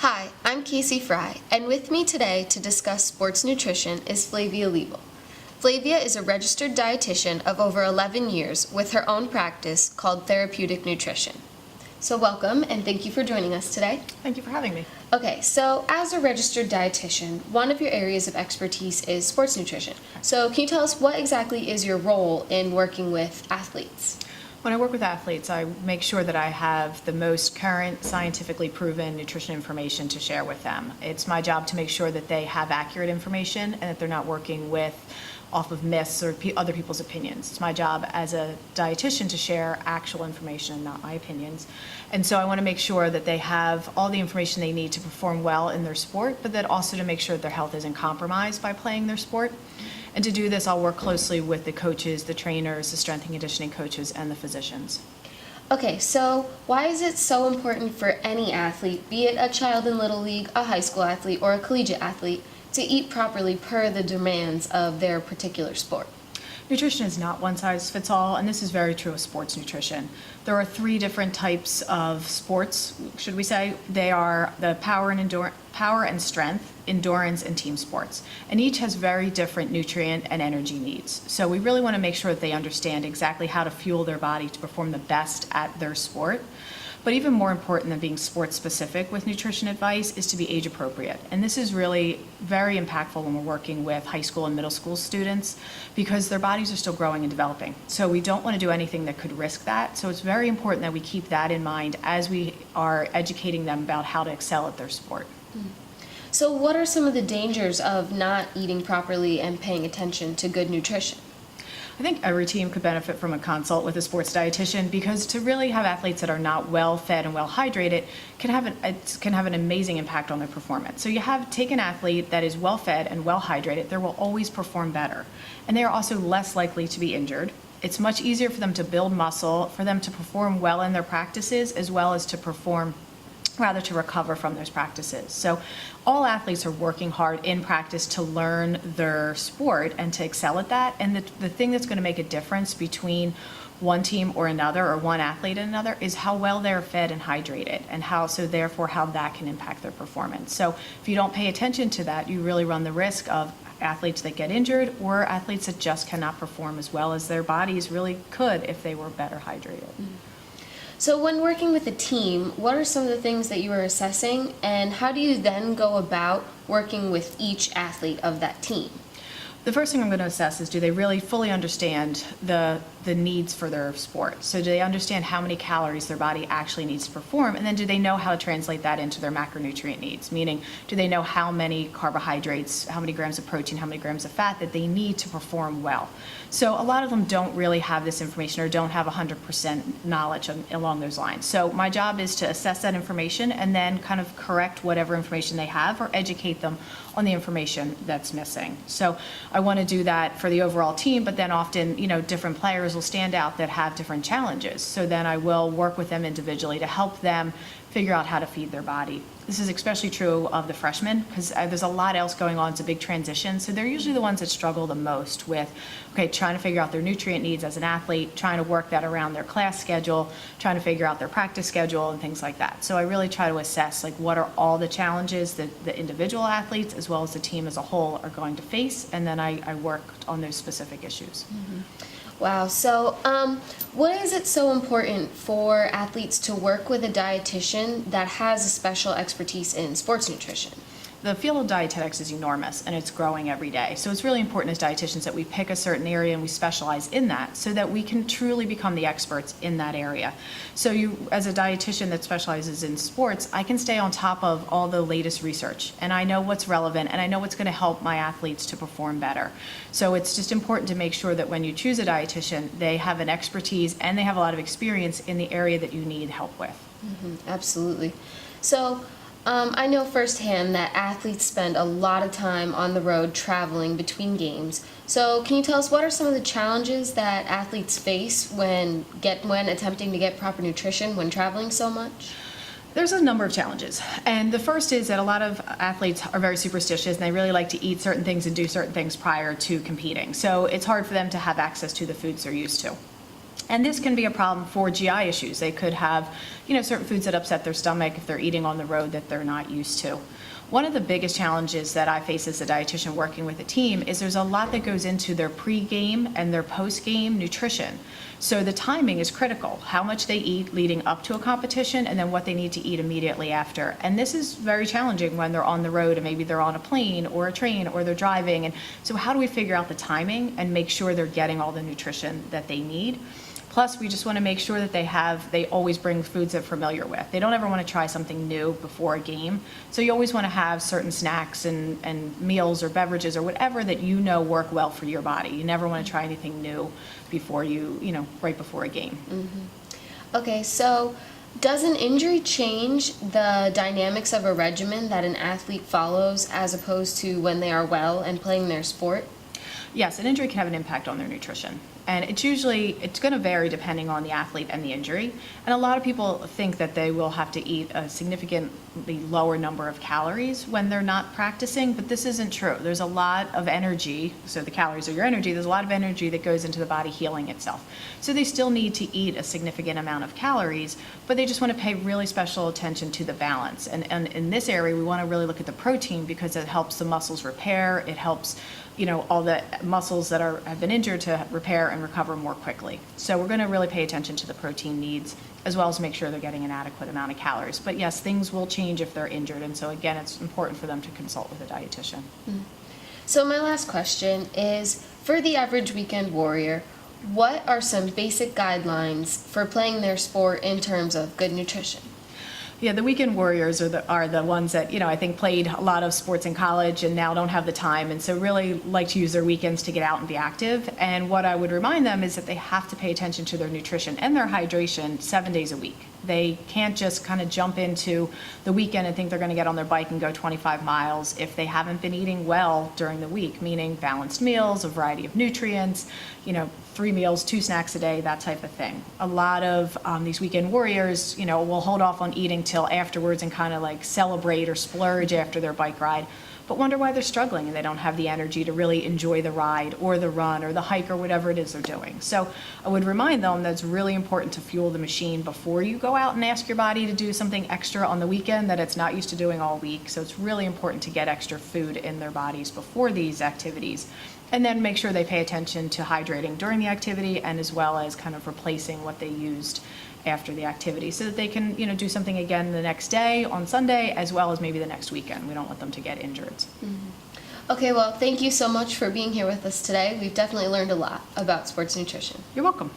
Hi, I'm Casey Fry, and with me today to discuss sports nutrition is Flavia Liebel. Flavia is a registered dietitian of over 11 years with her own practice called Therapeutic Nutrition. So welcome, and thank you for joining us today. Thank you for having me. Okay, so as a registered dietitian, one of your areas of expertise is sports nutrition. So can you tell us what exactly is your role in working with athletes? When I work with athletes, I make sure that I have the most current, scientifically proven nutrition information to share with them. It's my job to make sure that they have accurate information and that they're not working off of myths or other people's opinions. It's my job as a dietitian to share actual information, not my opinions. And so I want to make sure that they have all the information they need to perform well in their sport, but that also to make sure that their health isn't compromised by playing their sport. And to do this, I'll work closely with the coaches, the trainers, the strength and conditioning coaches, and the physicians. Okay, so why is it so important for any athlete, be it a child in Little League, a high school athlete, or a collegiate athlete, to eat properly per the demands of their particular sport? Nutrition is not one size fits all, and this is very true of sports nutrition. There are three different types of sports, should we say. They are the power and strength, endurance, and team sports. And each has very different nutrient and energy needs. So we really want to make sure that they understand exactly how to fuel their body to perform the best at their sport. But even more important than being sports specific with nutrition advice is to be age appropriate. And this is really very impactful when we're working with high school and middle school students because their bodies are still growing and developing. So we don't want to do anything that could risk that. So it's very important that we keep that in mind as we are educating them about how to excel at their sport. So what are some of the dangers of not eating properly and paying attention to good nutrition? I think every team could benefit from a consult with a sports dietitian because to really have athletes that are not well fed and well hydrated can have an amazing impact on their performance. So you take an athlete that is well fed and well hydrated, they will always perform better. And they are also less likely to be injured. It's much easier for them to build muscle, for them to perform well in their practices, as well as to recover from those practices. So all athletes are working hard in practice to learn their sport and to excel at that. And the thing that's going to make a difference between one team or another, or one athlete and another, is how well they're fed and hydrated, and how that can impact their performance. So if you don't pay attention to that, you really run the risk of athletes that get injured or athletes that just cannot perform as well as their bodies really could if they were better hydrated. So when working with a team, what are some of the things that you are assessing, and how do you then go about working with each athlete of that team? The first thing I'm going to assess is, do they really fully understand the needs for their sport? So do they understand how many calories their body actually needs to perform? And then do they know how to translate that into their macronutrient needs? Meaning, do they know how many carbohydrates, how many grams of protein, how many grams of fat that they need to perform well? So a lot of them don't really have this information or don't have 100% knowledge along those lines. So my job is to assess that information and then kind of correct whatever information they have or educate them on the information that's missing. So I want to do that for the overall team, but then often, different players will stand out that have different challenges. So then I will work with them individually to help them figure out how to feed their body. This is especially true of the freshmen because there's a lot else going on. It's a big transition. So they're usually the ones that struggle the most with, trying to figure out their nutrient needs as an athlete, trying to work that around their class schedule, trying to figure out their practice schedule and things like that. So I really try to assess what are all the challenges that the individual athletes as well as the team as a whole are going to face, and then I work on those specific issues. Mm-hmm. Wow. So what is it so important for athletes to work with a dietitian that has a special expertise in sports nutrition? The field of dietetics is enormous and it's growing every day. So it's really important as dietitians that we pick a certain area and we specialize in that so that we can truly become the experts in that area. So as a dietitian that specializes in sports, I can stay on top of all the latest research and I know what's relevant and I know what's going to help my athletes to perform better. So it's just important to make sure that when you choose a dietitian, they have an expertise and they have a lot of experience in the area that you need help with. Mm-hmm, absolutely. So I know firsthand that athletes spend a lot of time on the road traveling between games. So can you tell us what are some of the challenges that athletes face when attempting to get proper nutrition when traveling so much? There's a number of challenges. And the first is that a lot of athletes are very superstitious and they really like to eat certain things and do certain things prior to competing. So it's hard for them to have access to the foods they're used to. And this can be a problem for GI issues. They could have, certain foods that upset their stomach if they're eating on the road that they're not used to. One of the biggest challenges that I face as a dietitian working with a team is there's a lot that goes into their pre-game and their post-game nutrition. So the timing is critical, how much they eat leading up to a competition and then what they need to eat immediately after. And this is very challenging when they're on the road and maybe they're on a plane or a train or they're driving. And so how do we figure out the timing and make sure they're getting all the nutrition that they need? Plus, we just want to make sure that they always bring foods they're familiar with. They don't ever want to try something new before a game. So you always want to have certain snacks and meals or beverages or whatever that work well for your body. You never want to try anything new before right before a game. Mm-hmm. Okay, so does an injury change the dynamics of a regimen that an athlete follows as opposed to when they are well and playing their sport? Yes, an injury can have an impact on their nutrition. And it's going to vary depending on the athlete and the injury. And a lot of people think that they will have to eat a significantly lower number of calories when they're not practicing, but this isn't true. There's a lot of energy, so the calories are your energy, there's a lot of energy that goes into the body healing itself. So they still need to eat a significant amount of calories, but they just want to pay really special attention to the balance. And in this area, we want to really look at the protein because it helps the muscles repair, it helps all the muscles that have been injured to repair and recover more quickly. So we're going to really pay attention to the protein needs as well as make sure they're getting an adequate amount of calories. But yes, things will change if they're injured. And so again, it's important for them to consult with a dietitian. Mm. So my last question is, for the average weekend warrior, what are some basic guidelines for playing their sport in terms of good nutrition? Yeah, the weekend warriors are the ones that, I think played a lot of sports in college and now don't have the time, and so really like to use their weekends to get out and be active. And what I would remind them is that they have to pay attention to their nutrition and their hydration 7 days a week. They can't just kind of jump into the weekend and think they're going to get on their bike and go 25 miles if they haven't been eating well during the week, meaning balanced meals, a variety of nutrients, 3 meals, 2 snacks a day, that type of thing. A lot of these weekend warriors, will hold off on eating till afterwards and kind of like celebrate or splurge after their bike ride, but wonder why they're struggling and they don't have the energy to really enjoy the ride or the run or the hike or whatever it is they're doing. So I would remind them that it's really important to fuel the machine before you go out and ask your body to do something extra on the weekend that it's not used to doing all week. So it's really important to get extra food in their bodies before these activities. And then make sure they pay attention to hydrating during the activity and as well as kind of replacing what they used after the activity so that they can, do something again the next day on Sunday as well as maybe the next weekend. We don't want them to get injured. Mm-hmm. Okay, well, thank you so much for being here with us today. We've definitely learned a lot about sports nutrition. You're welcome.